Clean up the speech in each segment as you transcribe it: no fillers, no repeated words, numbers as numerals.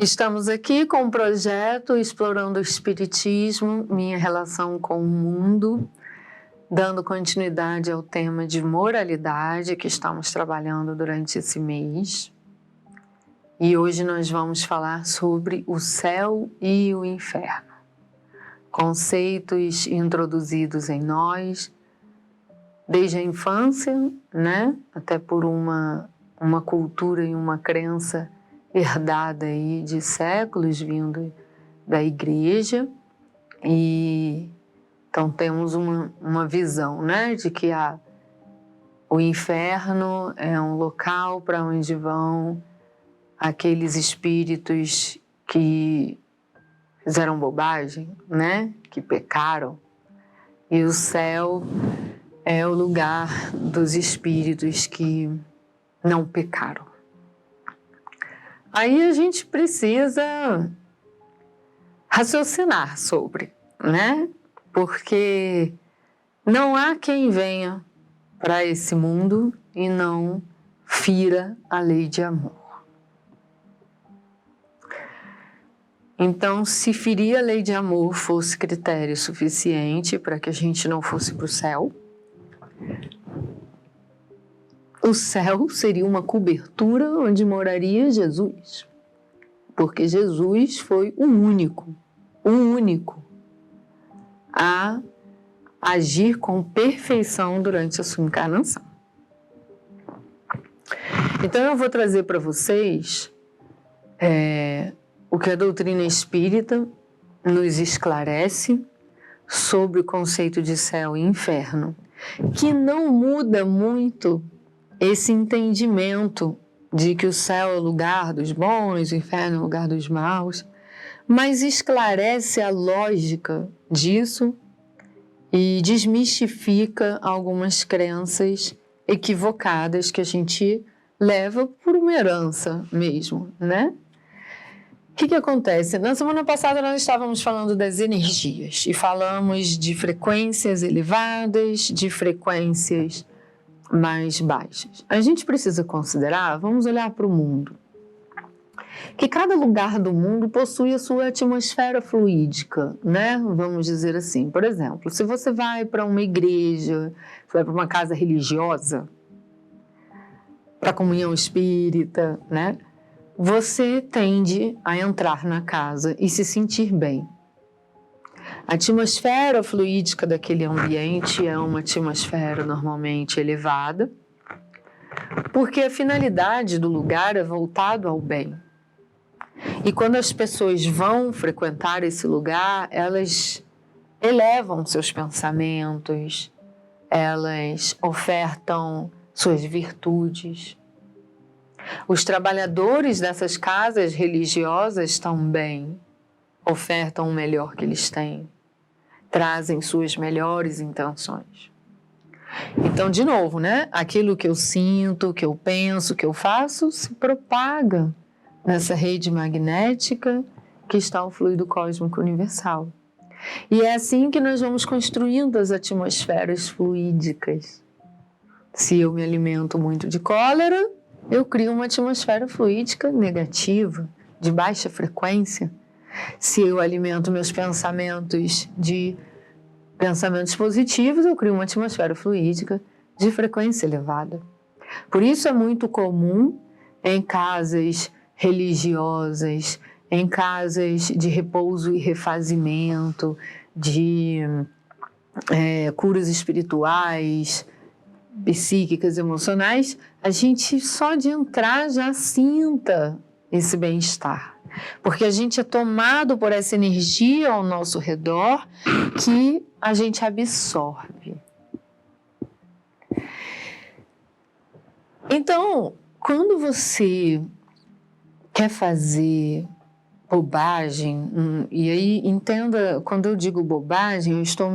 Estamos aqui com o projeto Explorando o Espiritismo, minha relação com o mundo, dando continuidade ao tema de moralidade que estamos trabalhando durante esse mês. E hoje nós vamos falar sobre o céu e o inferno. Conceitos introduzidos em nós desde a infância, né? Até por uma cultura e uma crença herdada aí de séculos vindo da igreja. E então temos uma visão, né, de que o inferno é um local para onde vão aqueles espíritos que fizeram bobagem, né, que pecaram, e o céu é o lugar dos espíritos que não pecaram. Aí a gente precisa raciocinar sobre, né? Porque não há quem venha para esse mundo e não fira a lei de amor. Então, se ferir a lei de amor fosse critério suficiente para que a gente não fosse para o céu seria uma cobertura onde moraria Jesus. Porque Jesus foi o único a agir com perfeição durante a sua encarnação. Então eu vou trazer para vocês o que a doutrina espírita nos esclarece sobre o conceito de céu e inferno, que não muda muito esse entendimento de que o céu é o lugar dos bons, o inferno é o lugar dos maus, mas esclarece a lógica disso e desmistifica algumas crenças equivocadas que a gente leva por uma herança mesmo, né? O que acontece? Na semana passada nós estávamos falando das energias e falamos de frequências elevadas, de frequências mais baixas. A gente precisa considerar, vamos olhar para o mundo, que cada lugar do mundo possui a sua atmosfera fluídica, né? Vamos dizer assim. Por exemplo, se você vai para uma igreja, você vai para uma casa religiosa, para a comunhão espírita, né? Você tende a entrar na casa e se sentir bem. A atmosfera fluídica daquele ambiente é uma atmosfera normalmente elevada, porque a finalidade do lugar é voltado ao bem. E quando as pessoas vão frequentar esse lugar, elas elevam seus pensamentos, elas ofertam suas virtudes. Os trabalhadores dessas casas religiosas também ofertam o melhor que eles têm, trazem suas melhores intenções. Então, de novo, né? Aquilo que eu sinto, que eu penso, que eu faço, se propaga nessa rede magnética que está o fluido cósmico universal. E é assim que nós vamos construindo as atmosferas fluídicas. Se eu me alimento muito de cólera, eu crio uma atmosfera fluídica negativa, de baixa frequência. Se eu alimento meus pensamentos de pensamentos positivos, eu crio uma atmosfera fluídica de frequência elevada. Por isso é muito comum em casas religiosas, em casas de repouso e refazimento, de curas espirituais, psíquicas, emocionais, a gente só de entrar já sinta esse bem-estar. Porque a gente é tomado por essa energia ao nosso redor que a gente absorve. Então, quando você quer fazer bobagem, e aí entenda, quando eu digo bobagem, eu estou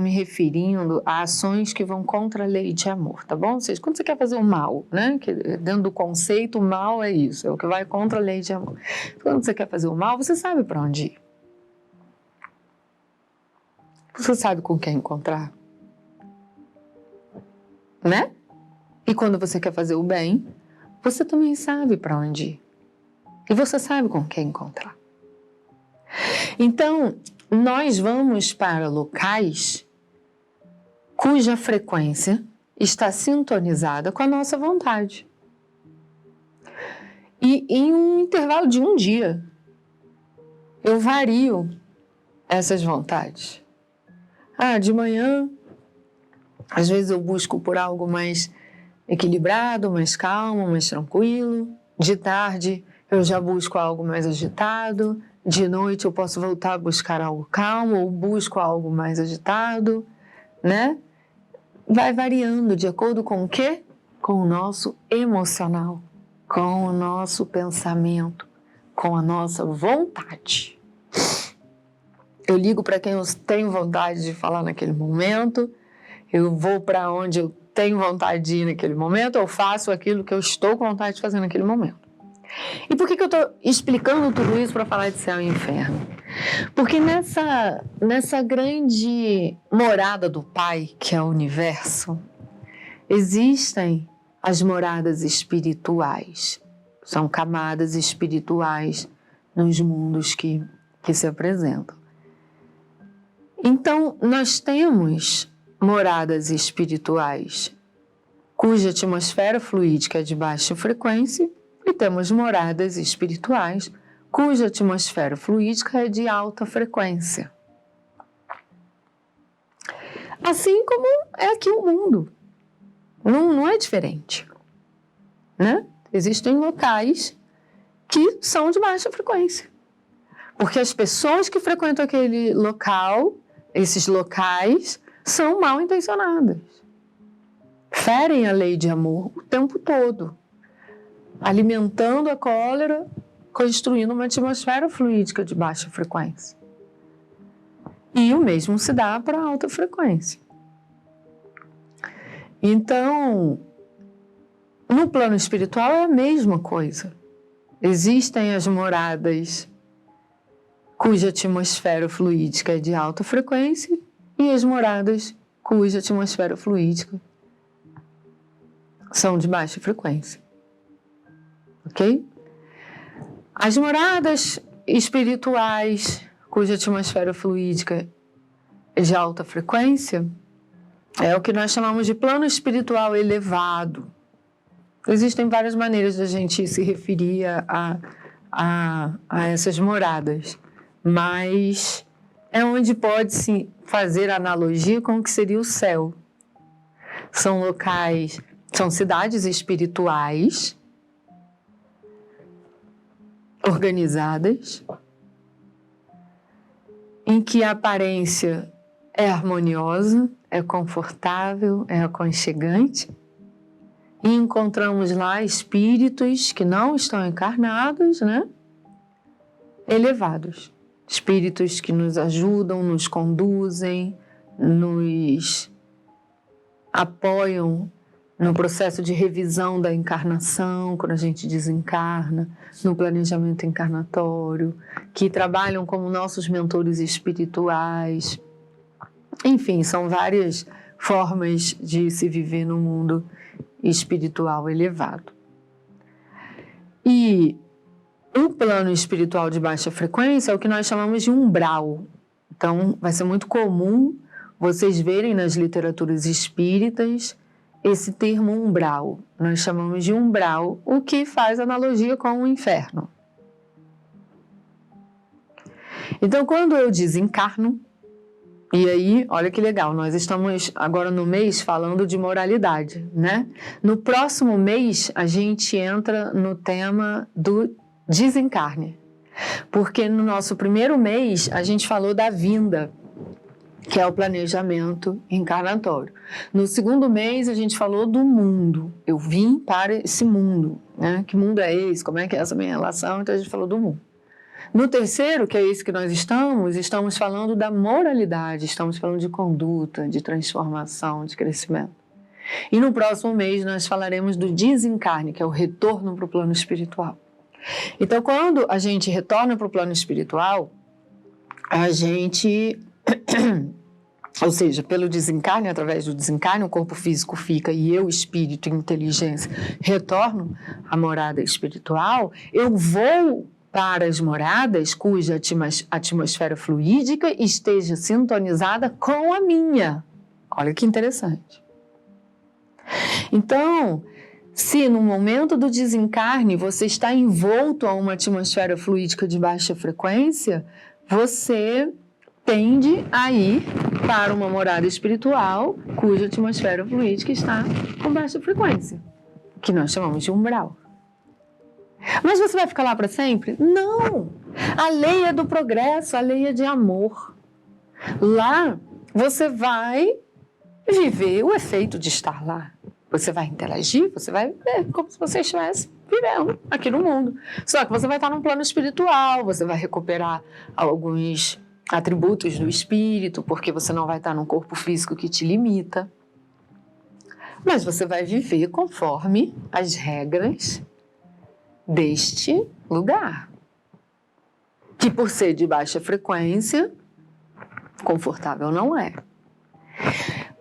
me referindo a ações que vão contra a lei de amor, tá bom? Ou seja, quando você quer fazer o mal, né? Que dentro do conceito, o mal é isso, é o que vai contra a lei de amor. Quando você quer fazer o mal, você sabe para onde ir. Você sabe com quem encontrar, né? E quando você quer fazer o bem, você também sabe para onde ir. E você sabe com quem encontrar. Então, nós vamos para locais cuja frequência está sintonizada com a nossa vontade. E em um intervalo de um dia, eu vario essas vontades. De manhã, às vezes eu busco por algo mais equilibrado, mais calmo, mais tranquilo. De tarde, eu já busco algo mais agitado. De noite, eu posso voltar a buscar algo calmo ou busco algo mais agitado, né? Vai variando de acordo com o quê? Com o nosso emocional, com o nosso pensamento, com a nossa vontade. Eu ligo para quem eu tenho vontade de falar naquele momento, eu vou para onde eu tenho vontade de ir naquele momento, eu faço aquilo que eu estou com vontade de fazer naquele momento. E por que eu estou explicando tudo isso para falar de céu e inferno? Porque nessa grande morada do Pai, que é o universo, existem as moradas espirituais. São camadas espirituais nos mundos que se apresentam. Então, nós temos moradas espirituais cuja atmosfera fluídica é de baixa frequência e temos moradas espirituais cuja atmosfera fluídica é de alta frequência. Assim como é aqui o mundo. Não é diferente, né? Existem locais que são de baixa frequência. Porque as pessoas que frequentam aquele local, esses locais, são mal intencionadas. Ferem a lei de amor o tempo todo, alimentando a cólera, construindo uma atmosfera fluídica de baixa frequência. E o mesmo se dá para a alta frequência. Então, no plano espiritual é a mesma coisa. Existem as moradas cuja atmosfera fluídica é de alta frequência e as moradas cuja atmosfera fluídica são de baixa frequência. Ok? As moradas espirituais cuja atmosfera fluídica é de alta frequência é o que nós chamamos de plano espiritual elevado. Existem várias maneiras de a gente se referir a essas moradas, mas é onde pode-se fazer analogia com o que seria o céu. São locais, são cidades espirituais organizadas, em que a aparência é harmoniosa, é confortável, é aconchegante, e encontramos lá espíritos que não estão encarnados, né? Elevados. Espíritos que nos ajudam, nos conduzem, nos apoiam no processo de revisão da encarnação, quando a gente desencarna, no planejamento encarnatório, que trabalham como nossos mentores espirituais. Enfim, são várias formas de se viver no mundo espiritual elevado. E o plano espiritual de baixa frequência é o que nós chamamos de umbral. Então, vai ser muito comum vocês verem nas literaturas espíritas esse termo umbral. Nós chamamos de umbral, o que faz analogia com o inferno. Então, quando eu desencarno, e aí, olha que legal, nós estamos agora no mês falando de moralidade, né? No próximo mês, a gente entra no tema do desencarne. Porque no nosso primeiro mês, a gente falou da vinda, que é o planejamento encarnatório. No segundo mês, a gente falou do mundo. Eu vim para esse mundo, né? Que mundo é esse? Como é que é essa minha relação? Então, a gente falou do mundo. No terceiro, que é esse que nós estamos falando da moralidade, estamos falando de conduta, de transformação, de crescimento. E no próximo mês nós falaremos do desencarne, que é o retorno para o plano espiritual. Então, quando a gente retorna para o plano espiritual, a gente Ou seja, pelo desencarne, através do desencarne, o corpo físico fica e eu, espírito e inteligência, retorno à morada espiritual, eu vou para as moradas cuja atmosfera fluídica esteja sintonizada com a minha. Olha que interessante. Então, se no momento do desencarne você está envolto a uma atmosfera fluídica de baixa frequência, você tende a ir para uma morada espiritual cuja atmosfera fluídica está com baixa frequência, que nós chamamos de umbral. Mas você vai ficar lá para sempre? Não! A lei é do progresso, a lei é de amor. Lá você vai viver o efeito de estar lá. Você vai interagir, você vai ver como se você estivesse vivendo aqui no mundo. Só que você vai estar num plano espiritual, você vai recuperar alguns atributos do espírito, porque você não vai estar num corpo físico que te limita. Mas você vai viver conforme as regras deste lugar, que por ser de baixa frequência, confortável não é.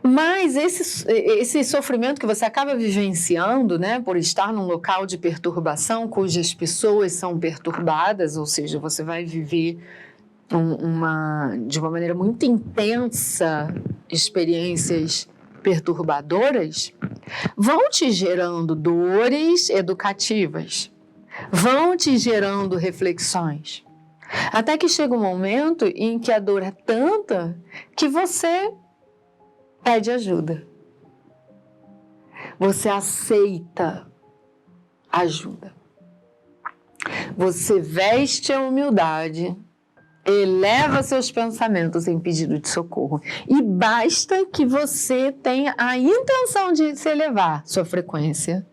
Mas esse sofrimento que você acaba vivenciando, né, por estar num local de perturbação, cujas pessoas são perturbadas, ou seja, você vai viver de uma maneira muito intensa experiências perturbadoras, vão te gerando dores educativas, vão te gerando reflexões. Até que chega um momento em que a dor é tanta que você pede ajuda. Você aceita ajuda. Você veste a humildade, eleva seus pensamentos em pedido de socorro. E basta que você tenha a intenção de se elevar, sua frequência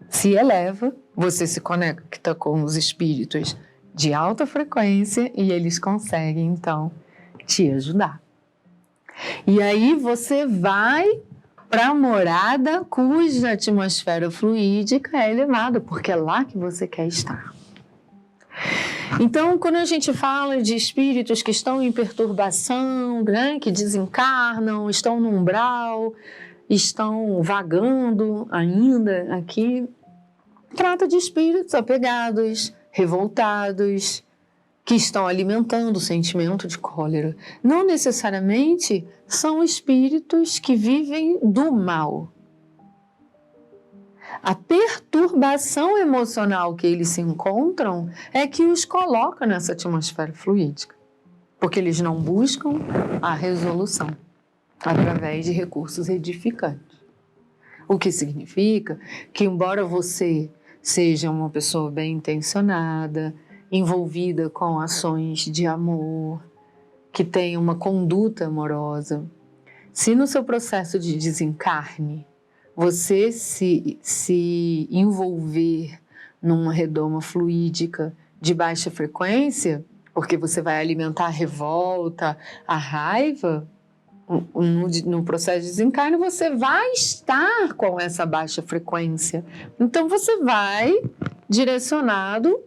se eleva, você se conecta com os espíritos de alta frequência e eles conseguem, então, te ajudar. E aí você vai para a morada cuja atmosfera fluídica é elevada, porque é lá que você quer estar. Então, quando a gente fala de espíritos que estão em perturbação, né, que desencarnam, estão no umbral, estão vagando ainda aqui, trata de espíritos apegados, revoltados, que estão alimentando o sentimento de cólera. Não necessariamente são espíritos que vivem do mal. A perturbação emocional que eles se encontram é que os coloca nessa atmosfera fluídica, porque eles não buscam a resolução através de recursos edificantes. O que significa que, embora você seja uma pessoa bem intencionada, envolvida com ações de amor, que tenha uma conduta amorosa, se no seu processo de desencarne você se envolver numa redoma fluídica de baixa frequência, porque você vai alimentar a revolta, a raiva, no processo de desencarne você vai estar com essa baixa frequência. Então você vai direcionado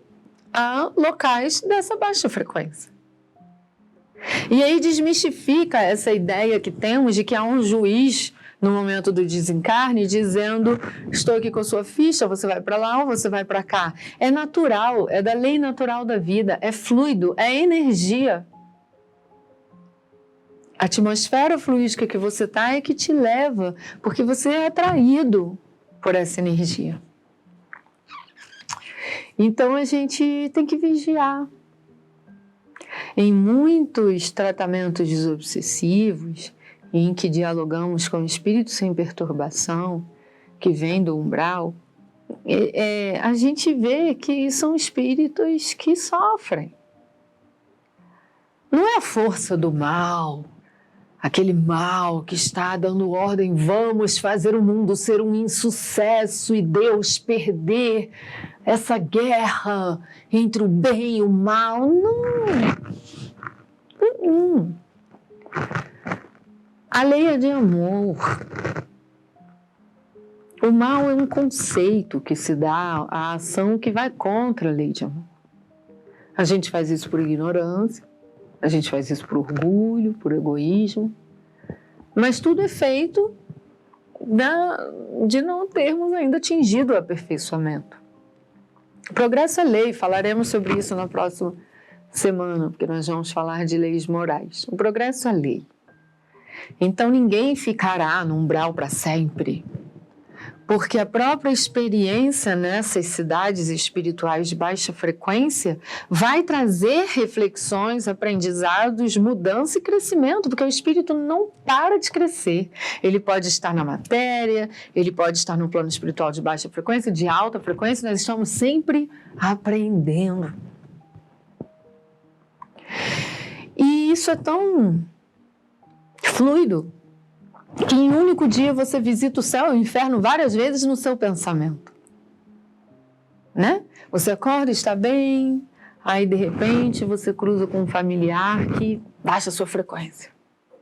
a locais dessa baixa frequência. E aí desmistifica essa ideia que temos de que há um juiz no momento do desencarne dizendo: estou aqui com a sua ficha, você vai para lá ou você vai para cá. É natural, é da lei natural da vida, é fluido, é energia. A atmosfera fluídica que você está é que te leva, porque você é atraído por essa energia. Então a gente tem que vigiar. Em muitos tratamentos desobsessivos, em que dialogamos com espíritos sem perturbação, que vêm do umbral, a gente vê que são espíritos que sofrem. Não é a força do mal, aquele mal que está dando ordem, vamos fazer o mundo ser um insucesso e Deus perder essa guerra entre o bem e o mal. Não. A lei é de amor. O mal é um conceito que se dá à ação que vai contra a lei de amor. A gente faz isso por ignorância, a gente faz isso por orgulho, por egoísmo, Mas tudo é feito de não termos ainda atingido o aperfeiçoamento. Progresso é lei, falaremos sobre isso na próxima semana, porque nós vamos falar de leis morais. O progresso é lei. Então ninguém ficará no umbral para sempre, porque a própria experiência nessas cidades espirituais de baixa frequência vai trazer reflexões, aprendizados, mudança e crescimento, porque o espírito não para de crescer. Ele pode estar na matéria, ele pode estar no plano espiritual de baixa frequência, de alta frequência, nós estamos sempre aprendendo. E isso é tão fluido que em um único dia você visita o céu e o inferno várias vezes no seu pensamento, né? Você acorda, está bem, aí de repente você cruza com um familiar que baixa a sua frequência.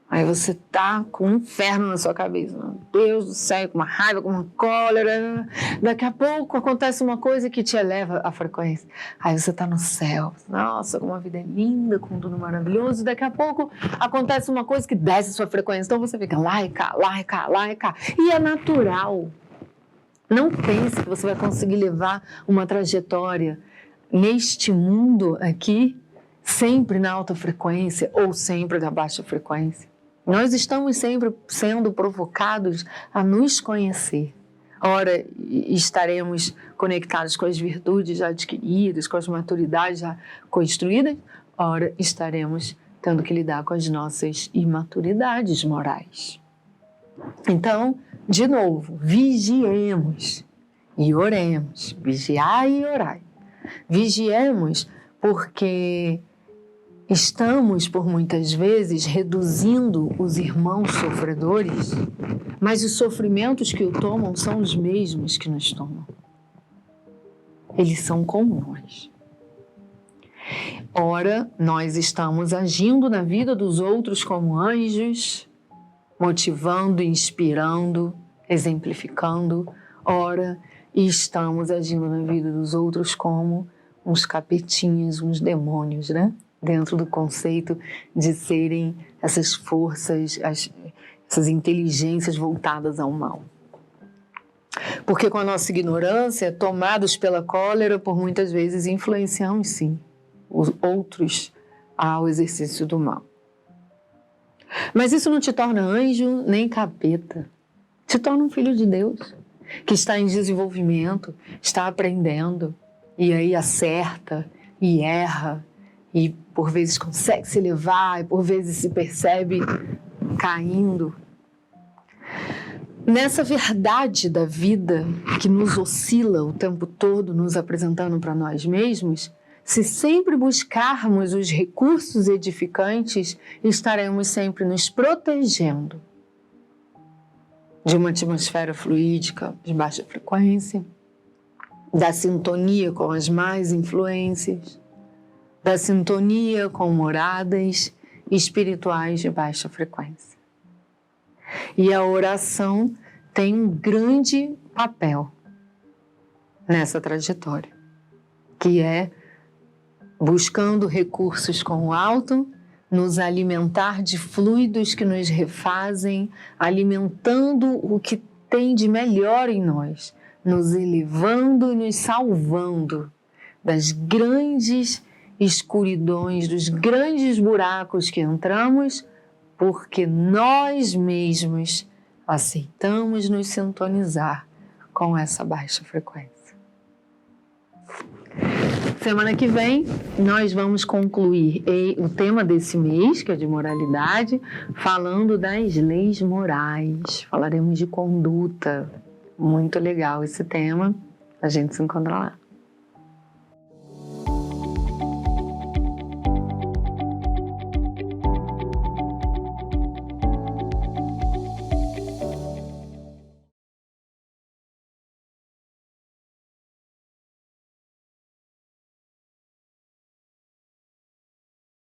Aí você tá com um inferno na sua cabeça. Meu Deus do céu, com uma raiva, com uma cólera. Daqui a pouco acontece uma coisa que te eleva a frequência. Aí você tá no céu. Nossa, como a vida é linda, com tudo maravilhoso. Daqui a pouco acontece uma coisa que desce a sua frequência. Então você fica lá e cá, lá e cá, lá e cá. E é natural. Não pense que você vai conseguir levar uma trajetória neste mundo aqui sempre na alta frequência ou sempre na baixa frequência. Nós estamos sempre sendo provocados a nos conhecer. Ora, estaremos conectados com as virtudes já adquiridas, com as maturidades já construídas. Ora, estaremos tendo que lidar com as nossas imaturidades morais. Então, de novo, vigiemos e oremos. Vigiai e orai. Vigiemos porque estamos, por muitas vezes, reduzindo os irmãos sofredores, mas os sofrimentos que o tomam são os mesmos que nos tomam. Eles são como nós. Ora, nós estamos agindo na vida dos outros como anjos, motivando, inspirando, exemplificando. Ora, estamos agindo na vida dos outros como uns capetinhas, uns demônios, né? Dentro do conceito de serem essas forças, essas inteligências voltadas ao mal. Porque com a nossa ignorância, tomados pela cólera, por muitas vezes influenciamos sim os outros ao exercício do mal. Mas isso não te torna anjo nem capeta. Te torna um filho de Deus, que está em desenvolvimento, está aprendendo, e aí acerta e erra, e por vezes consegue se elevar, e por vezes se percebe caindo. Nessa verdade da vida que nos oscila o tempo todo, nos apresentando para nós mesmos, se sempre buscarmos os recursos edificantes, estaremos sempre nos protegendo de uma atmosfera fluídica de baixa frequência, da sintonia com as más influências, da sintonia com moradas espirituais de baixa frequência. E a oração tem um grande papel nessa trajetória, que é buscando recursos com o alto, nos alimentar de fluidos que nos refazem, alimentando o que tem de melhor em nós, nos elevando e nos salvando das grandes escuridões, dos grandes buracos que entramos, porque nós mesmos aceitamos nos sintonizar com essa baixa frequência. Semana que vem, nós vamos concluir o tema desse mês, que é de moralidade, falando das leis morais. Falaremos de conduta. Muito legal esse tema. A gente se encontra lá.